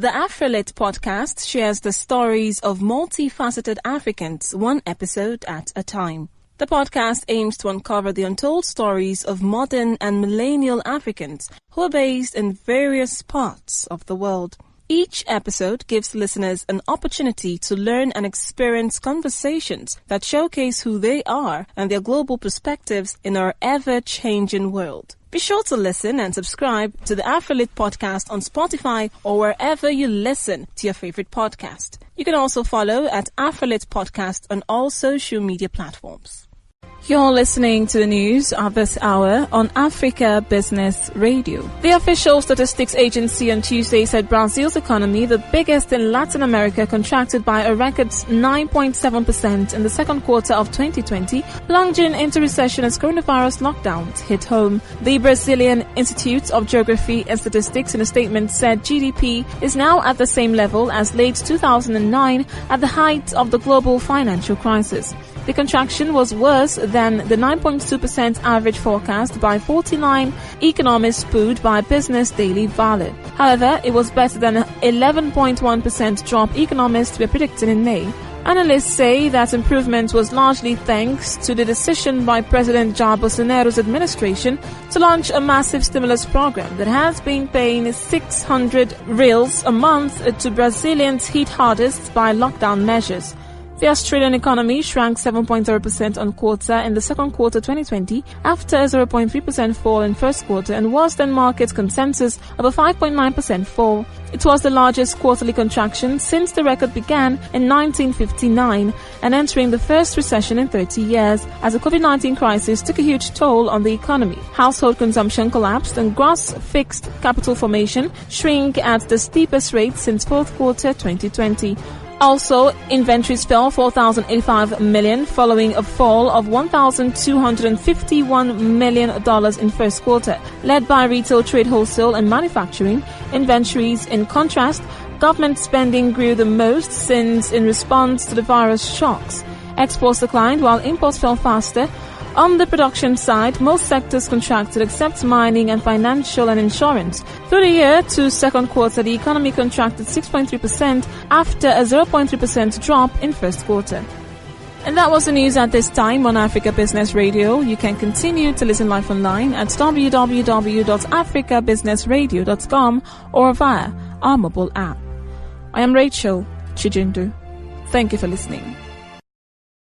The AfriLit podcast shares the stories of multifaceted Africans, one episode at a time. The podcast aims to uncover the untold stories of modern and millennial Africans who are based in various parts of the world. Each episode gives listeners an opportunity to learn and experience conversations that showcase who they are and their global perspectives in our ever-changing world. Be sure to listen and subscribe to the AfriLit podcast on Spotify or wherever you listen to your favorite podcast. You can also follow at AfriLit Podcast on all social media platforms. You're listening to the news at this hour on Africa Business Radio. The official statistics agency on Tuesday said Brazil's economy, the biggest in Latin America, contracted by a record 9.7% in the second quarter of 2020, plunging into recession as coronavirus lockdowns hit home. The Brazilian Institute of Geography and Statistics in a statement said GDP is now at the same level as late 2009 at the height of the global financial crisis. The contraction was worse than the 9.2% average forecast by 49 economists put by Business Daily Value. However, it was better than an 11.1% drop economists were predicting in May. Analysts say that improvement was largely thanks to the decision by President Jair Bolsonaro's administration to launch a massive stimulus program that has been paying 600 reais a month to Brazilians hit hardest by lockdown measures. The Australian economy shrank 7.0% on quarter in the second quarter 2020 after a 0.3% fall in first quarter and worse than market consensus of a 5.9% fall. It was the largest quarterly contraction since the record began in 1959 and entering the first recession in 30 years as the COVID-19 crisis took a huge toll on the economy. Household consumption collapsed and gross fixed capital formation shrank at the steepest rate since fourth quarter 2020. Also, inventories fell $4,085 million following a fall of $1,251 million in first quarter, led by retail, trade, wholesale and manufacturing. Inventories, in contrast, government spending grew the most since in response to the virus shocks. Exports declined while imports fell faster. On the production side, most sectors contracted except mining and financial and insurance. Through the year to second quarter, the economy contracted 6.3% after a 0.3% drop in first quarter. And that was the news at this time on Africa Business Radio. You can continue to listen live online at www.africabusinessradio.com or via our mobile app. I am Rachel Chijindu. Thank you for listening.